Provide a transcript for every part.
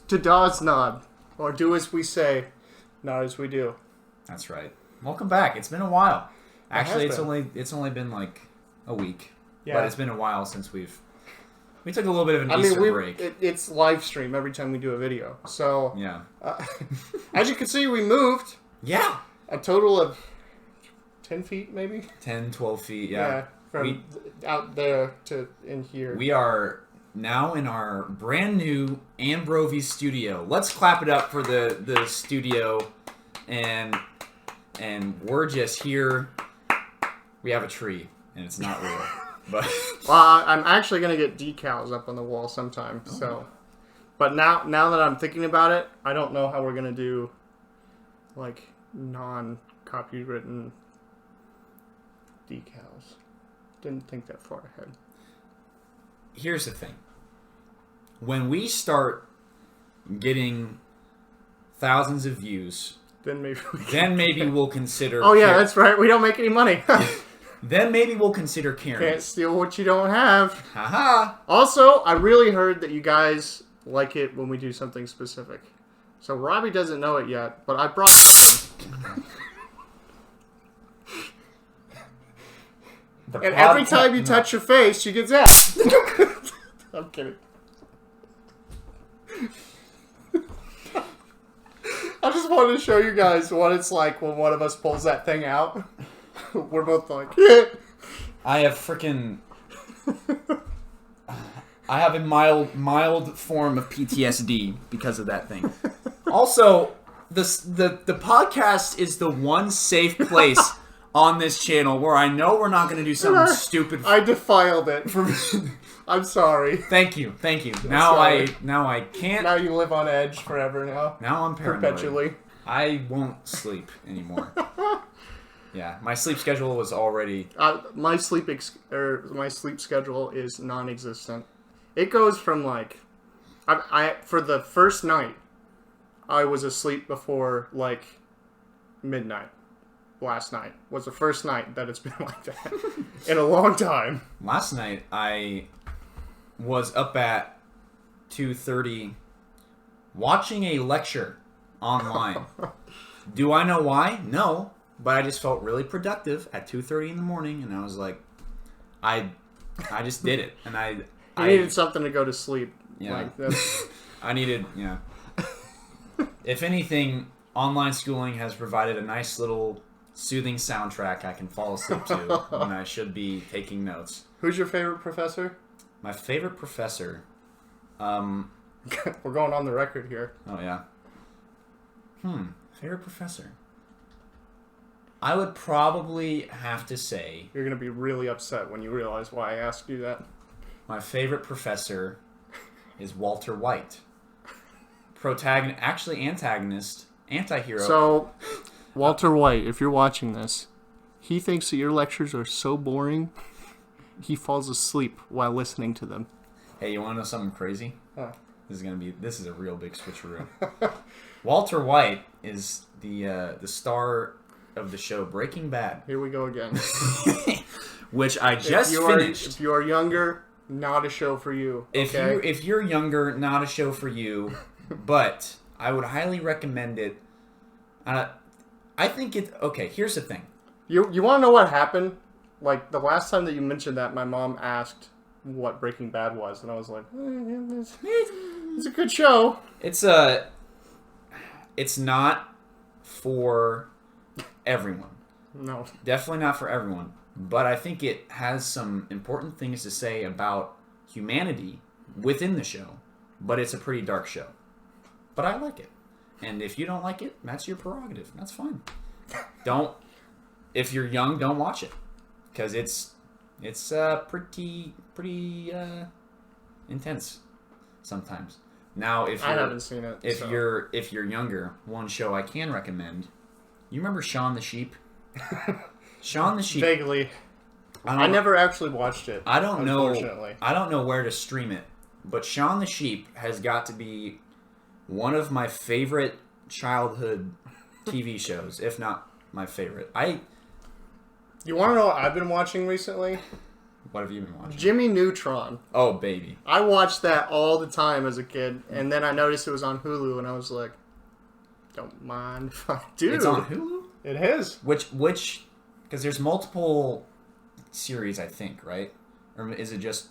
to DAWSNAWD, or do as we say, not as we do. That's right. Welcome back. It's been a while. Actually, it's only been like a week. Yeah. But it's been a while since we took a little bit of an Easter break. It's live stream every time we do a video. So yeah. As you can see, we moved. Yeah. A total of 10 feet, maybe? 10, 12 feet, yeah. From out there to in here. We are now in our brand new Ambrovie studio. Let's clap it up for the studio. And we're just here. We have a tree, and it's not real. But well, I'm actually going to get decals up on the wall sometime. Oh. So, but now that I'm thinking about it, I don't know how we're going to do like non-copywritten decals. Didn't think that far ahead. Here's the thing. When we start getting thousands of views, then maybe we'll consider... Oh yeah, that's right. We don't make any money. Then maybe we'll consider caring. Can't steal what you don't have. Haha. Also, I really heard that you guys like it when we do something specific. So Robbie doesn't know it yet, but I brought... And every time you touch your face, she gets out. I'm kidding. I just wanted to show you guys what it's like when one of us pulls that thing out. We're both like, yeah. I have freaking... I have a mild form of PTSD because of that thing. Also, the podcast is the one safe place on this channel where I know we're not going to do something stupid. I defiled it. I'm sorry. Thank you. Now I can't. Now you live on edge forever now. Now I'm paranoid. Perpetually. I won't sleep anymore. Yeah, my sleep schedule was already... my sleep schedule is non-existent. It goes from like... for the first night, I was asleep before like midnight. Last night was the first night that it's been like that in a long time. Last night, I was up at 2:30 watching a lecture online. Do I know why? No. But I just felt really productive at 2:30 in the morning, and I was like, I just did it, and I needed something to go to sleep. Yeah, like I needed. Yeah. If anything, online schooling has provided a nice little soothing soundtrack I can fall asleep to when I should be taking notes. Who's your favorite professor? My favorite professor. We're going on the record here. Oh yeah. Favorite professor. I would probably have to say... You're going to be really upset when you realize why I asked you that. My favorite professor is Walter White. Antagonist, anti-hero. So, Walter White, if you're watching this, he thinks that your lectures are so boring, he falls asleep while listening to them. Hey, you want to know something crazy? Huh. This is a real big switcheroo. Walter White is the star of the show Breaking Bad. Here we go again. Which I just finished. If you are younger, not a show for you. Okay? If you're younger, not a show for you. But I would highly recommend it. I think it... Okay, here's the thing. You want to know what happened? Like, the last time that you mentioned that, my mom asked what Breaking Bad was. And I was like, it's a good show. It's not for... everyone. No. Definitely not for everyone. But I think it has some important things to say about humanity within the show. But it's a pretty dark show. But I like it. And if you don't like it, that's your prerogative. That's fine. If you're young, don't watch it. Because it's pretty intense sometimes. Now, I haven't seen it. If you're younger, one show I can recommend. You remember Shaun the Sheep? Shaun the Sheep. Vaguely. I never actually watched it. I don't know where to stream it, but Shaun the Sheep has got to be one of my favorite childhood TV shows, if not my favorite. You want to know what I've been watching recently? What have you been watching? Jimmy Neutron. Oh, baby. I watched that all the time as a kid, and then I noticed it was on Hulu, and I was like, don't mind if I do. It's on Hulu? It is. Which, because there's multiple series, I think, right? Or is it just...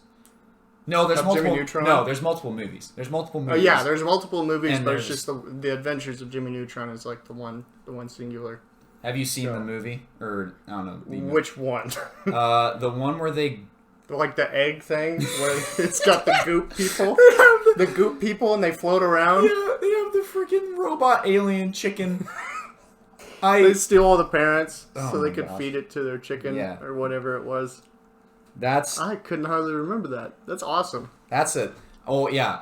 No, there's multiple. Jimmy Neutron? No, there's multiple movies. There's multiple Oh movies. yeah, there's multiple movies, And but it's just the Adventures of Jimmy Neutron is like the one singular. Have you seen the movie? Or, I don't know. Which one? The one where they... Like the egg thing, where it's got the goop people. The goop people, and they float around. Yeah, they have the freaking robot alien chicken. They steal all the parents so they my could gosh. feed it to their chicken or whatever it was. I couldn't hardly remember that. That's awesome. That's it. Oh yeah,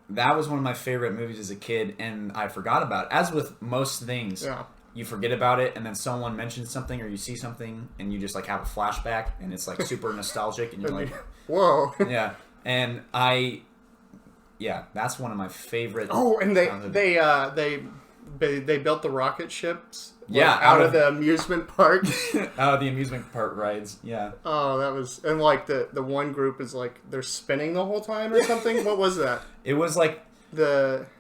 that was one of my favorite movies as a kid, and I forgot about it. As with most things, you forget about it, and then someone mentions something, or you see something, and you just like have a flashback, and it's like super nostalgic, and you're like, whoa. Yeah, and that's one of my favorite. Oh, and they built the rocket ships. Out of the amusement park. Out of the amusement park rides. Yeah. Oh, that was, and like the one group is like they're spinning the whole time or something. What was that? It was like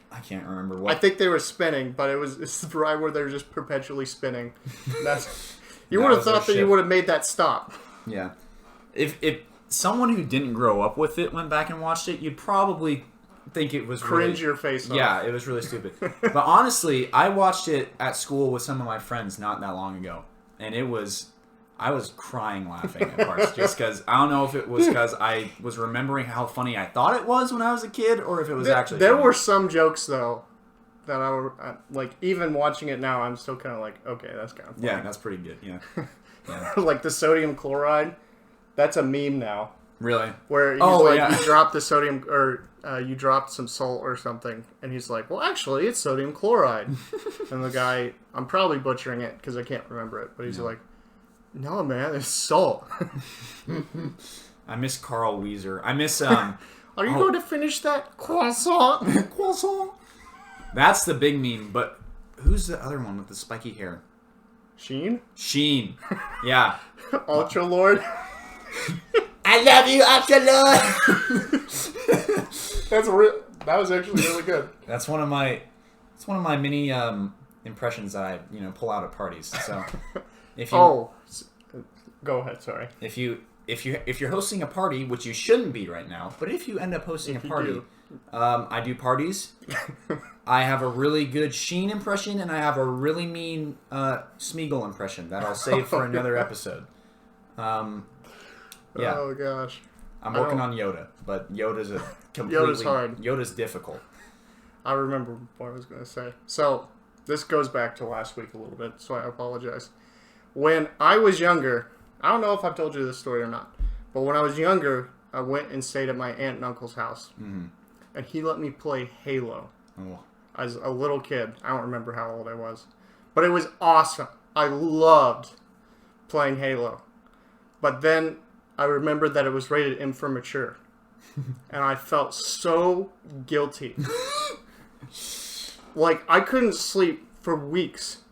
I can't remember what. I think they were spinning, but it's the ride where they're just perpetually spinning. You would have thought that you would have made that stop. Yeah. If someone who didn't grow up with it went back and watched it, you'd probably think it was cringe your face off. Yeah, it was really stupid. But honestly, I watched it at school with some of my friends not that long ago, and I was crying laughing at parts just because I don't know if it was because I was remembering how funny I thought it was when I was a kid, or if it was actually there funny. were some jokes though that I like. Even watching it now, I'm still kind of like, okay, that's kind of funny. Yeah, that's pretty good. Yeah, like the sodium chloride. That's a meme now. Really? Where he's you drop the sodium, or you dropped some salt or something, and he's like, well, actually, it's sodium chloride. And the guy, I'm probably butchering it because I can't remember it, but he's like, no, man, it's salt. I miss Carl Weezer. I miss... Are you going to finish that croissant? Croissant? That's the big meme, but who's the other one with the spiky hair? Sheen? Sheen. Yeah. Ultra Lord? I love you, Ultra Lord! That was actually really good. That's one of my mini impressions that I pull out at parties. So if you go ahead. Sorry. If you're hosting a party, which you shouldn't be right now, but if you end up hosting a party, I do parties. I have a really good Sheen impression, and I have a really mean Smeagol impression that I'll save for another episode. Yeah. Oh gosh. I'm working on Yoda, but Yoda's Yoda's hard. Yoda's difficult. I remember what I was going to say. So, this goes back to last week a little bit, so I apologize. When I was younger, I don't know if I've told you this story or not, but when I was younger, I went and stayed at my aunt and uncle's house. Mm-hmm. And he let me play Halo. Oh. As a little kid. I don't remember how old I was. But it was awesome. I loved playing Halo. But then I remembered that it was rated M for mature. And I felt so guilty. Like, I couldn't sleep for weeks.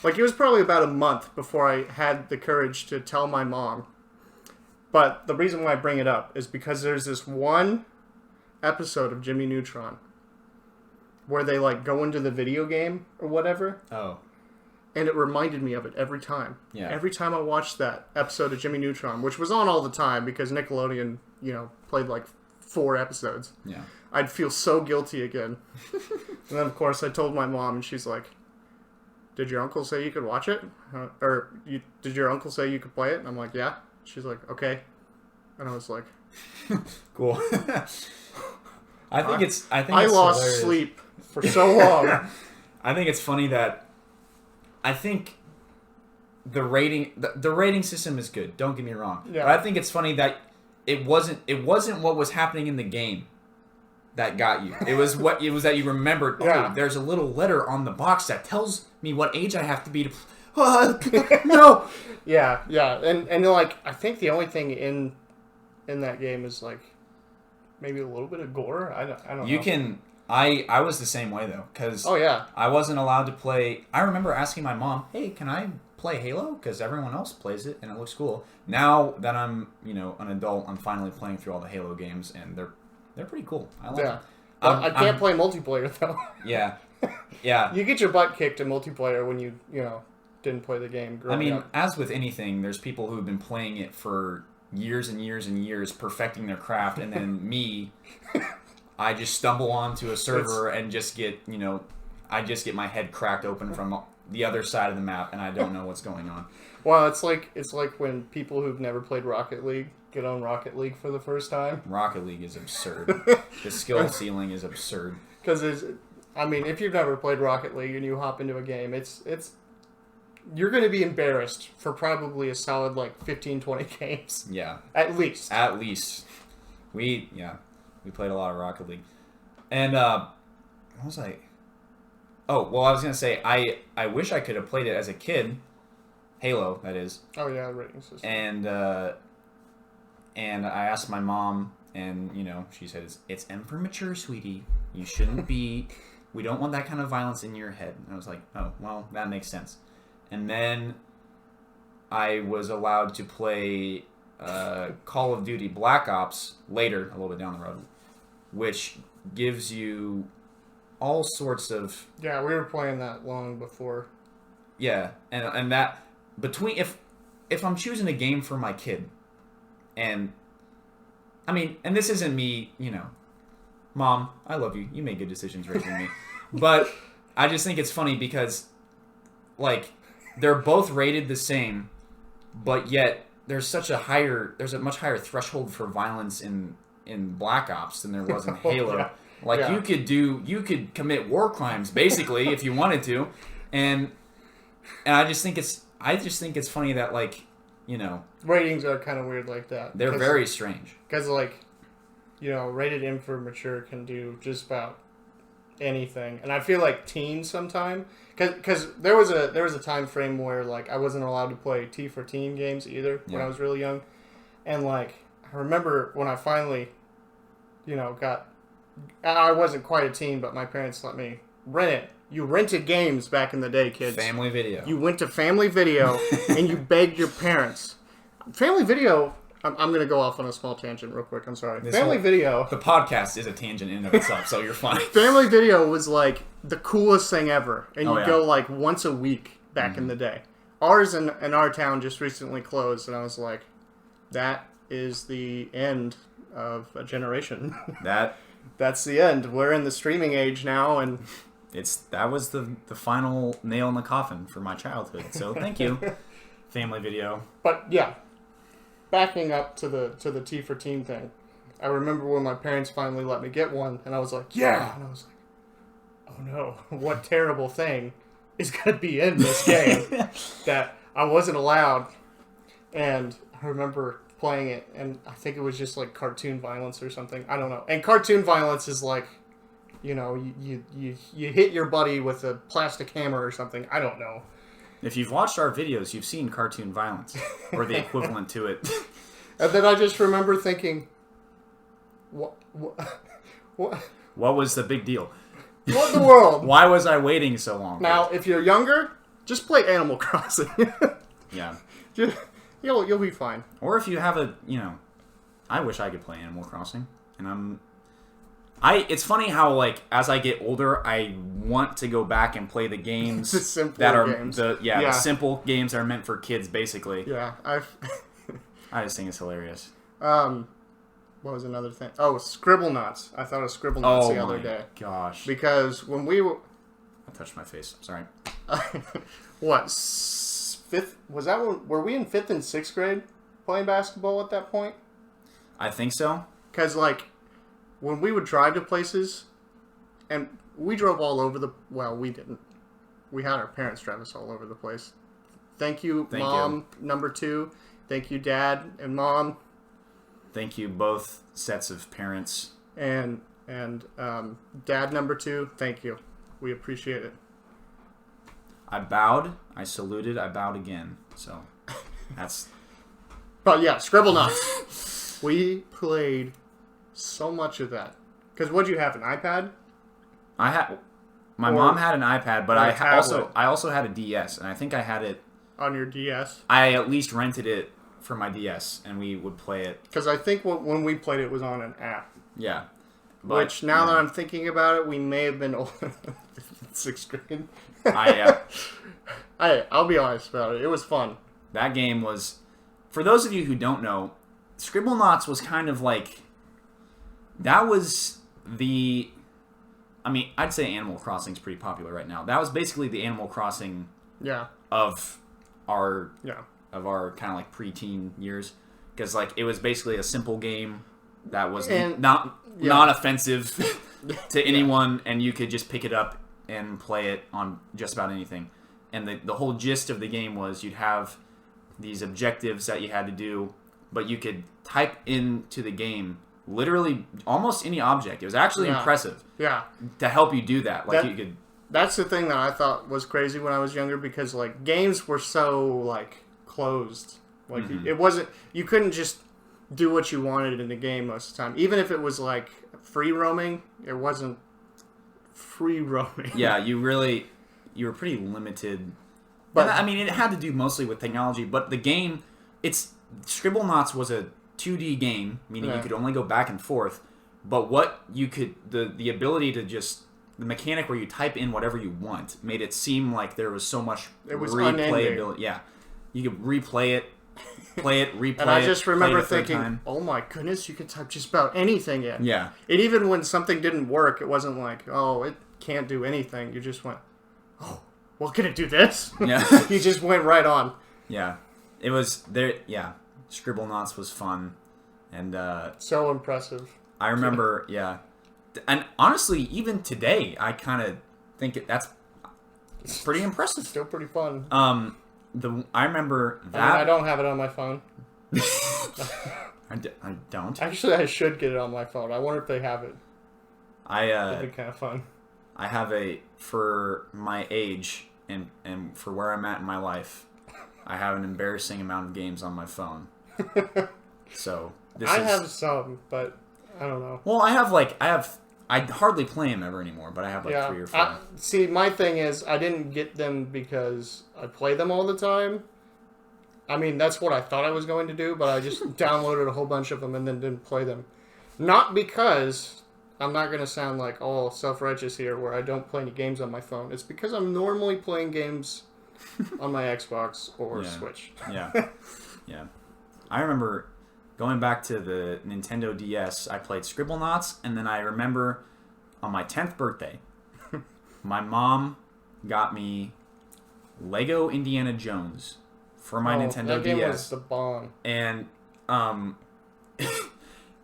Like, it was probably about a month before I had the courage to tell my mom. But the reason why I bring it up is because there's this one episode of Jimmy Neutron where they, like, go into the video game or whatever. Oh. And it reminded me of it every time. Yeah. Every time I watched that episode of Jimmy Neutron, which was on all the time because Nickelodeon, played like 4 episodes. Yeah. I'd feel so guilty again. And then, of course, I told my mom, and she's like, did your uncle say you could watch it? Did your uncle say you could play it? And I'm like, yeah. She's like, okay. And I was like... Cool. I lost hilarious. Sleep for so long. I think it's funny that I think the rating system is good. Don't get me wrong. Yeah. But I think it's funny that it wasn't what was happening in the game that got you. It was that you remembered. Yeah. Oh, there's a little letter on the box that tells me what age I have to be to. No. Yeah, and like I think the only thing in that game is like maybe a little bit of gore. I don't know. You can. I was the same way though, because oh yeah, I wasn't allowed to play. I remember asking my mom, "Hey, can I play Halo because everyone else plays it and it looks cool. Now that I'm, an adult, I'm finally playing through all the Halo games and they're pretty cool. I like them. I can't play multiplayer though. Yeah. You get your butt kicked in multiplayer when you didn't play the game growing up. As with anything, there's people who've been playing it for years and years and years, perfecting their craft, and then me, I just stumble onto a server and just get, I just get my head cracked open from the other side of the map, and I don't know what's going on. Well, it's like when people who've never played Rocket League get on Rocket League for the first time. Rocket League is absurd. The skill ceiling is absurd. Because if you've never played Rocket League and you hop into a game, you're going to be embarrassed for probably a solid 15, 20 games. Yeah. At least. We played a lot of Rocket League. And what was I? Oh, well, I was going to say I wish I could have played it as a kid. Halo, that is. Oh yeah, rating system. And I asked my mom, and she said it's M for mature, sweetie. You shouldn't be. We don't want that kind of violence in your head. And I was like, oh, well, that makes sense. And then I was allowed to play Call of Duty Black Ops later, a little bit down the road, which gives you all sorts of... Yeah, we were playing that long before. Yeah, and that... Between... If I'm choosing a game for my kid, and this isn't me, Mom, I love you. You made good decisions raising me. But I just think it's funny because, they're both rated the same, but yet there's a much higher threshold for violence in Black Ops than there was in Halo. Yeah. You could commit war crimes basically if you wanted to, and I just think it's funny that ratings are kind of weird like that. They're very strange because rated M for mature can do just about anything, and I feel like teens sometimes because there was a time frame where I wasn't allowed to play T for teen games either when I was really young, and I remember when I finally I wasn't quite a teen, but my parents let me rent it. You rented games back in the day, kids. Family Video. You went to Family Video and you begged your parents. Family Video. I'm going to go off on a small tangent real quick. I'm sorry. Family Video. The podcast is a tangent in and of itself, so you're fine. Family Video was the coolest thing ever. And you go once a week back in the day. Ours in our town just recently closed, and I was like, that is the end of a generation. That's the end. We're in the streaming age now, and that was the final nail in the coffin for my childhood. So thank you, Family Video. But yeah. Backing up to the T for teen thing, I remember when my parents finally let me get one, and I was like, yeah! And I was like, oh no, what terrible thing is going to be in this game that I wasn't allowed. And I remember playing it, and I think it was just cartoon violence or something. I don't know. And cartoon violence is you hit your buddy with a plastic hammer or something. I don't know. If you've watched our videos, you've seen cartoon violence, or the equivalent to it. And then I just remember thinking, what was the big deal? What in the world? Why was I waiting so long? Now, if you're younger, just play Animal Crossing. Yeah. You'll be fine. Or if you have I wish I could play Animal Crossing, and it's funny how as I get older, I want to go back and play the games the simple games. The simple games that are meant for kids, basically. Yeah, I just think it's hilarious. What was another thing? Oh, Scribblenauts. I thought of Scribblenauts the other day. Gosh. Because when we were... I touched my face. Sorry. What? Fifth? Was that when... Were we in 5th and 6th grade playing basketball at that point? I think so. Because when we would drive to places, and we drove all over well, we didn't. We had our parents drive us all over the place. Thank you, Mom, number 2. Thank you, Dad and Mom. Thank you, both sets of parents. And Dad, number 2, thank you. We appreciate it. I bowed, I saluted, I bowed again. So, that's... But yeah, Scribblenauts. We played... so much of that. Because what'd you have, an iPad? My mom had an iPad, but I also had a DS, and I think I had it on your DS? I at least rented it for my DS, and we would play it. Because I think when we played it was on an app. Yeah. But, which, now that I'm thinking about it, we may have been older than 6th grade. I'll be honest about it. It was fun. That game was... For those of you who don't know, Scribblenauts was kind of like... That was the... I mean, I'd say Animal Crossing's pretty popular right now. That was basically the Animal Crossing of our kind of like preteen years. Because like it was basically a simple game that was not offensive to anyone, and you could just pick it up and play it on just about anything. And the whole gist of the game was you'd have these objectives that you had to do, but you could type into the game literally almost any object. It was actually impressive. Yeah. To help you do that. Like you could... That's the thing that I thought was crazy when I was younger, because like games were so like closed. Like it wasn't... You couldn't just do what you wanted in the game most of the time. Even if it was like free roaming, it wasn't free roaming. Yeah, you were pretty limited. But I mean, it had to do mostly with technology, but the game, Scribblenauts was a 2D game, meaning you could only go back and forth, but what you could, the ability to just, the mechanic where you type in whatever you want made it seem like there was so much replayability. Yeah. You could replay it, play it, replay it. And I just remember thinking, oh my goodness, you could type just about anything in. Yeah. And even when something didn't work, it wasn't like, oh, it can't do anything. You just went, oh, well, can it do this? Yeah. You just went right on. Yeah. It was there. Yeah. Scribblenauts was fun. And, so impressive. I remember, yeah. And honestly, even today, I kind of think it's pretty impressive. Still pretty fun. I remember that. I mean, I don't have it on my phone. I don't. Actually, I should get it on my phone. I wonder if they have it. It'd be kind of fun. I have for my age and for where I'm at in my life, I have an embarrassing amount of games on my phone. So I have some, but I don't know. Well, I hardly play them ever anymore, but I have like 3 or 4. See, my thing is, I didn't get them because I play them all the time. I mean, that's what I thought I was going to do, but I just downloaded a whole bunch of them and then didn't play them. Not because... I'm not going to sound like all self-righteous here where I don't play any games on my phone. It's because I'm normally playing games on my Xbox or Switch. Yeah. Yeah. I remember going back to the Nintendo DS, I played Scribblenauts, and then I remember on my 10th birthday, my mom got me Lego Indiana Jones for my Nintendo that game DS. Was the bomb. And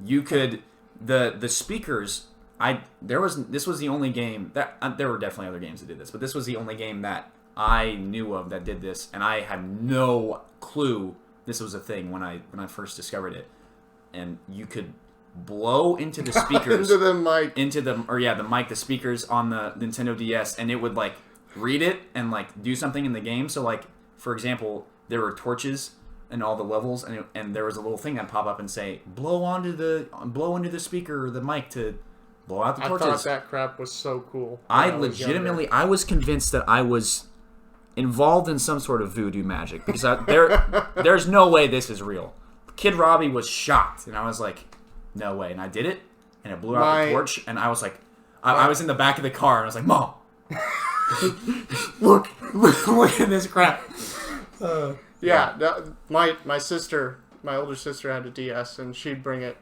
you could... The speakers, this was the only game that there were definitely other games that did this, but this was the only game that I knew of that did this, and I had no clue this was a thing when I first discovered it. And you could blow into the speakers, the mic, the speakers on the Nintendo DS, and it would like read it and like do something in the game. So like, for example, there were torches in all the levels, and there was a little thing that pop up and say, blow into the speaker or the mic to blow out the torches. I thought that crap was so cool. I was convinced that I was involved in some sort of voodoo magic, because there's no way this is real. Kid Robbie was shocked, and I was like, no way. And I did it, and it blew out the torch, and I was like, I was in the back of the car, and I was like, Mom, look at this crap. My older sister had a DS, and she'd bring it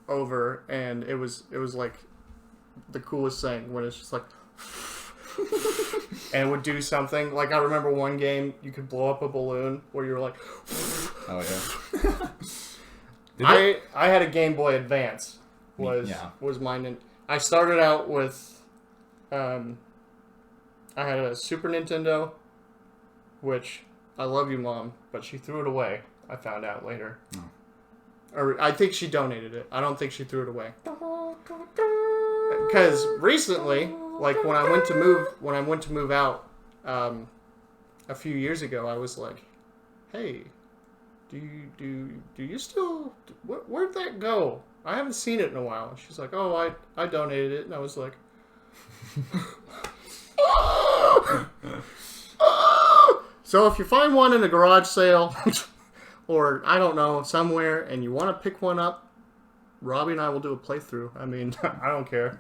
over, and it was like the coolest thing when it's just like, and it would do something. Like I remember one game, you could blow up a balloon where you were like, oh yeah. I had a Game Boy Advance. Was mine, and I started out with, I had a Super Nintendo, which. I love you, Mom, but she threw it away, I found out later. Oh. Or I think she donated it. I don't think she threw it away. Because recently, like when I went to move out a few years ago, I was like, hey, do you still, where'd that go? I haven't seen it in a while. She's like, oh, I donated it. And I was like, So if you find one in a garage sale, or I don't know, somewhere, and you want to pick one up, Robbie and I will do a playthrough. I mean, I don't care.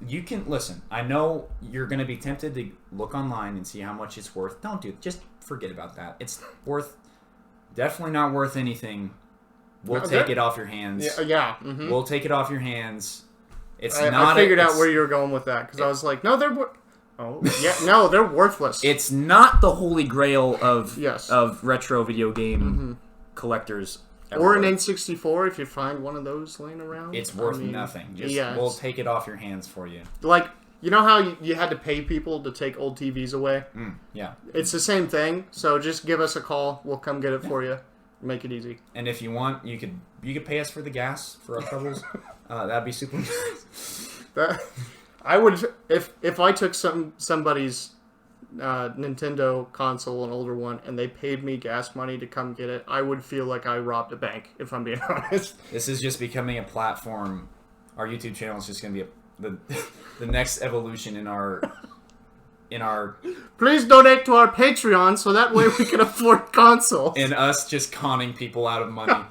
You can listen. I know you're going to be tempted to look online and see how much it's worth. Don't do it. Just forget about that. It's definitely not worth anything. We'll take it off your hands. Yeah. Mm-hmm. We'll take it off your hands. I figured out where you were going with that because I was like, no, they're they're worthless. It's not the holy grail of retro video game collectors. Or an N64 if you find one of those laying around. It's worth nothing. We'll take it off your hands for you. Like, you know how you had to pay people to take old TVs away? Yeah. It's the same thing. So just give us a call. We'll come get it for you. Make it easy. And if you want, you could pay us for the gas for our troubles. That'd be super nice. I would if I took somebody's Nintendo console, an older one, and they paid me gas money to come get it, I would feel like I robbed a bank, if I'm being honest. This is just becoming a platform. Our YouTube channel is just going to be the next evolution in our Please donate to our Patreon so that way we can afford consoles. And us just conning people out of money.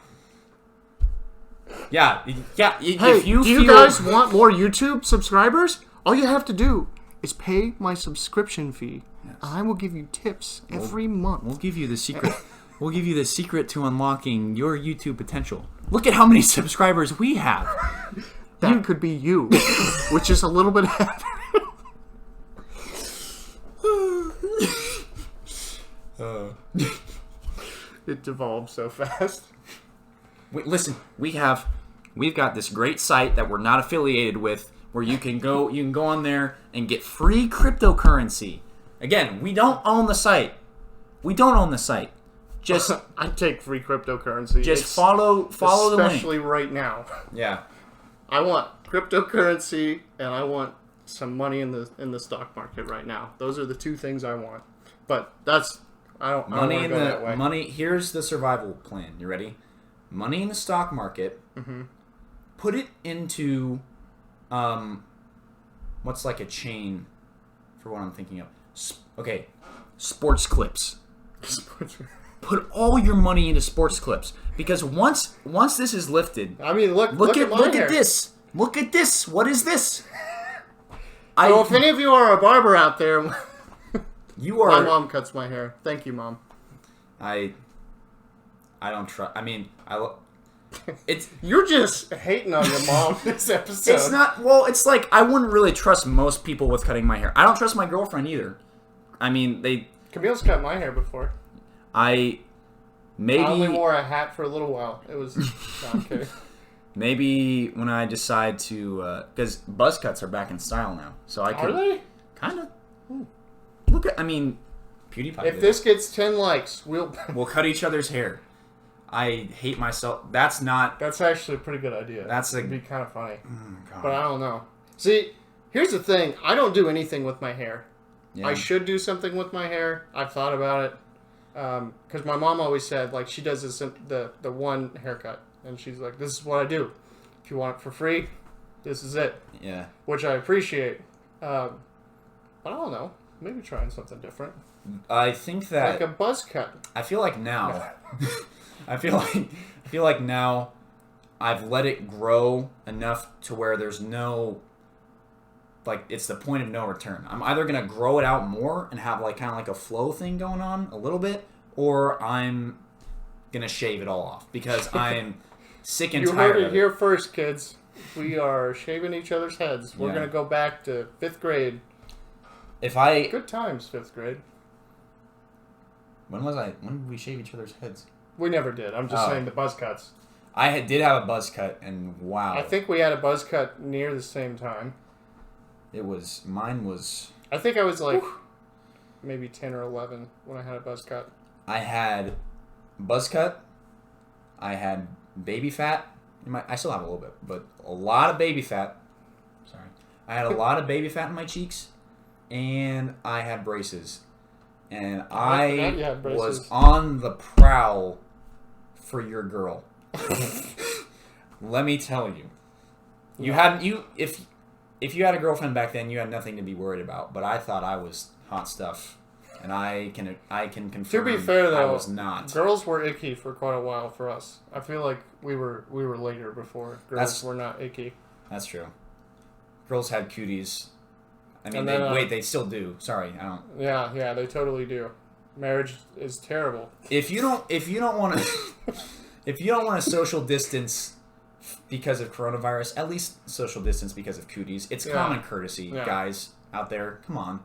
Yeah. Hey, do you guys want more YouTube subscribers? All you have to do is pay my subscription fee. Yes. I will give you tips every month. We'll give you the secret. We'll give you the secret to unlocking your YouTube potential. Look at how many subscribers we have. That could be you, which is a little bit happy. It devolved so fast. Listen, we've got this great site that we're not affiliated with, where you can go on there and get free cryptocurrency. Again, we don't own the site. Just I take free cryptocurrency. Just follow the link. Especially right now. Yeah. I want cryptocurrency and I want some money in the stock market right now. Those are the two things I want. But I don't want to go that way. Money. Here's the survival plan. You ready? Money in the stock market. Mm-hmm. Put it into, what's like a chain for what I'm thinking of? Sports clips. Put all your money into sports clips because once this is lifted, I mean, look at this. Look at this. What is this? So if any of you are a barber out there, you are. My mom cuts my hair. Thank you, Mom. I don't trust. I mean, You're just hating on your mom this episode. It's not. Well, it's like I wouldn't really trust most people with cutting my hair. I don't trust my girlfriend either. I mean, Camille's cut my hair before. I only wore a hat for a little while. It was. No, I'm kidding. Maybe when I decide to, because buzz cuts are back in style now, so I could. Are they? Kind of. Look at. I mean, PewDiePie. If this gets 10 likes, we'll cut each other's hair. I hate myself. That's actually a pretty good idea. It'd be kind of funny. God. But I don't know. See, here's the thing. I don't do anything with my hair. Yeah. I should do something with my hair. I've thought about it. Because my mom always said, like, she does this, the one haircut. And she's like, this is what I do. If you want it for free, this is it. Yeah. Which I appreciate. But I don't know. Maybe trying something different. I think that... Like a buzz cut. I feel like now... I feel like now I've let it grow enough to where there's no, like, it's the point of no return. I'm either going to grow it out more and have like kind of like a flow thing going on a little bit, or I'm going to shave it all off because I'm sick and tired of it. You heard it here first, kids. We are shaving each other's heads. We're going to go back to 5th grade. Good times, 5th grade. When did we shave each other's heads? We never did. I'm just saying the buzz cuts. I did have a buzz cut, and wow. I think we had a buzz cut near the same time. Mine was... I think I was like maybe 10 or 11 when I had a buzz cut. I had buzz cut. I had baby fat. I still have a little bit, but a lot of baby fat. Sorry. I had a lot of baby fat in my cheeks, and I had braces. And I was on the prowl for your girl. Let me tell you. If you had a girlfriend back then, you had nothing to be worried about. But I thought I was hot stuff. And I can confirm. To be fair, though, I was not. Girls were icky for quite a while for us. I feel like we were later before girls were not icky. That's true. Girls had cuties. I mean, they still do. Sorry, I don't. Yeah, they totally do. Marriage is terrible. If you don't want to social distance because of coronavirus, at least social distance because of cooties. It's common courtesy, guys out there. Come on,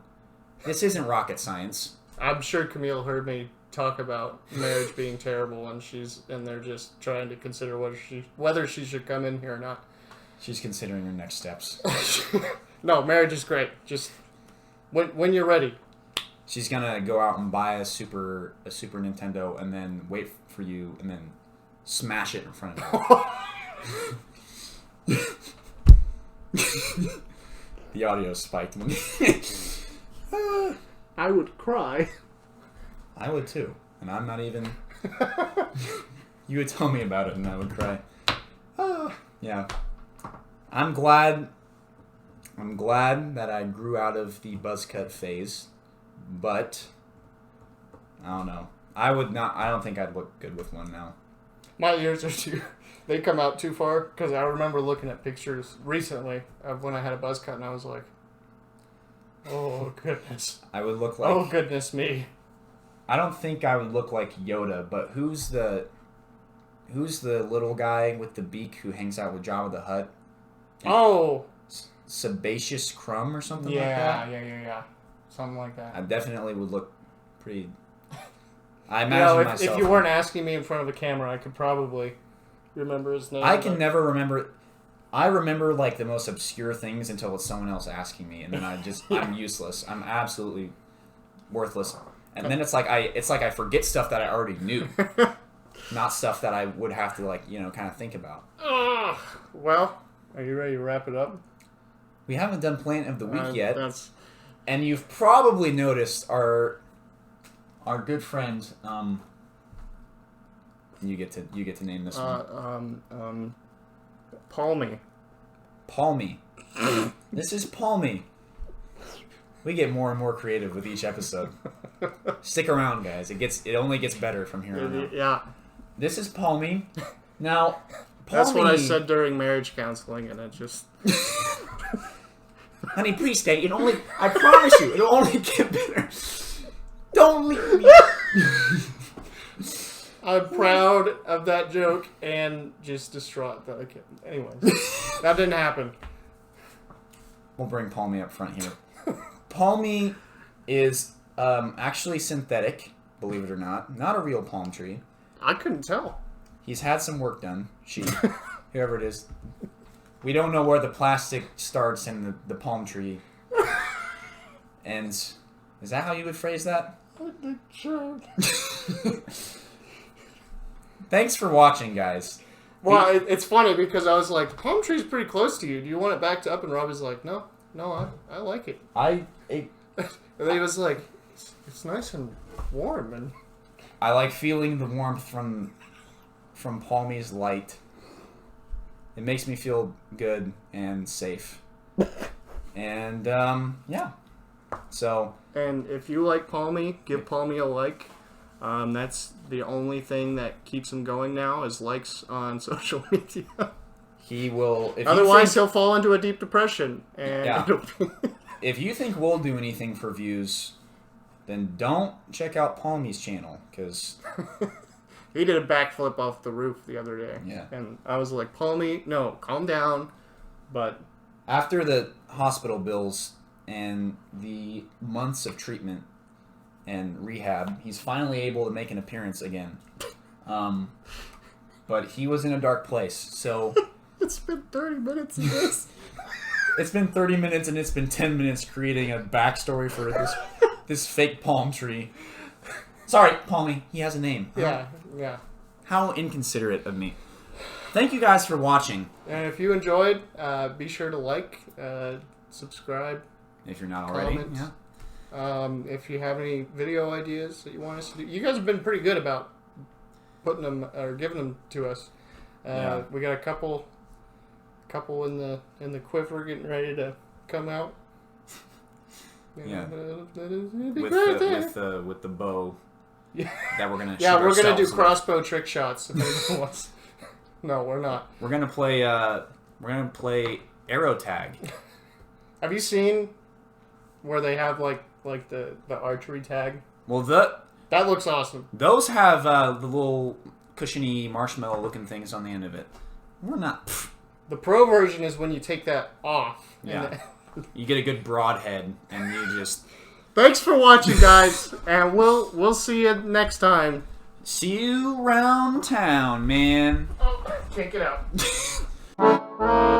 this isn't rocket science. I'm sure Camille heard me talk about marriage being terrible, and they're just trying to consider whether she should come in here or not. She's considering her next steps. No, marriage is great. Just when you're ready. She's gonna go out and buy a Super Nintendo and then wait for you and then smash it in front of you. The audio spiked. I would cry. I would too, and I'm not even. You would tell me about it, and I would cry. Yeah, I'm glad that I grew out of the buzz cut phase. But I don't know. I don't think I'd look good with one now. My ears are they come out too far, because I remember looking at pictures recently of when I had a buzz cut, and I was like, oh goodness. I would look like, oh goodness me. I don't think I would look like Yoda, but who's the little guy with the beak who hangs out with Jabba the Hutt? Oh, Sebaceous Crumb or something like that? Yeah. Something like that. I definitely would look pretty. I imagine myself. If you weren't asking me in front of a camera, I could probably remember his name. I can never remember. I remember like the most obscure things until it's someone else asking me, and then I'm useless. I'm absolutely worthless. And then it's like I forget stuff that I already knew, not stuff that I would have to kind of think about. Well, are you ready to wrap it up? We haven't done plant of the week yet. And you've probably noticed our good friend. You get to name this one. Palmy. Palmy. This is Palmy. We get more and more creative with each episode. Stick around, guys. It only gets better from here on out. Yeah. This is Palmy. Now, Palmy, that's what I said during marriage counseling, and it just. Honey, please stay. I promise you, it'll only get better. Don't leave me. I'm proud of that joke and just distraught that I can't. Anyways, that didn't happen. We'll bring Palmy up front here. Palmy is actually synthetic, believe it or not. Not a real palm tree. I couldn't tell. He's had some work done. Whoever it is. We don't know where the plastic starts in the palm tree. And is that how you would phrase that? Sure. Thanks for watching, guys. Well, it's funny because I was like, palm tree's pretty close to you. Do you want it backed up? And Rob was like, no, I like it. And then he was like, it's nice and warm. And I like feeling the warmth from Palmy's light. It makes me feel good and safe. And, yeah. So. And if you like Palmy, give Palmy a like. That's the only thing that keeps him going now is likes on social media. He will. Otherwise, he'll fall into a deep depression. And if you think we'll do anything for views, then don't check out Palmy's channel, because... He did a backflip off the roof the other day. Yeah. And I was like, Palmy, no, calm down. But after the hospital bills and the months of treatment and rehab, he's finally able to make an appearance again. But he was in a dark place, so... It's been 30 minutes of this. It's been 30 minutes and it's been 10 minutes creating a backstory for this fake palm tree. Sorry, Palmy. He has a name. Yeah. How inconsiderate of me. Thank you guys for watching. And if you enjoyed, be sure to like, subscribe. If you're not already. Comment. Yeah. If you have any video ideas that you want us to do. You guys have been pretty good about putting them or giving them to us. We got a couple in the quiver getting ready to come out. Yeah. It'd be with great with the bow. Yeah. That we're gonna. Yeah, shoot we're gonna do ourselves with. crossbow trick shots. If anyone wants. No, we're not. We're gonna play. We're gonna play arrow tag. Have you seen where they have like the archery tag? Well, That looks awesome. those have the little cushiony marshmallow looking things on the end of it. We're not. The pro version is when you take that off. Yeah. You get a good broad head, and you just. Thanks for watching, guys, and we'll see you next time. See you around town, man. Oh, can't get out.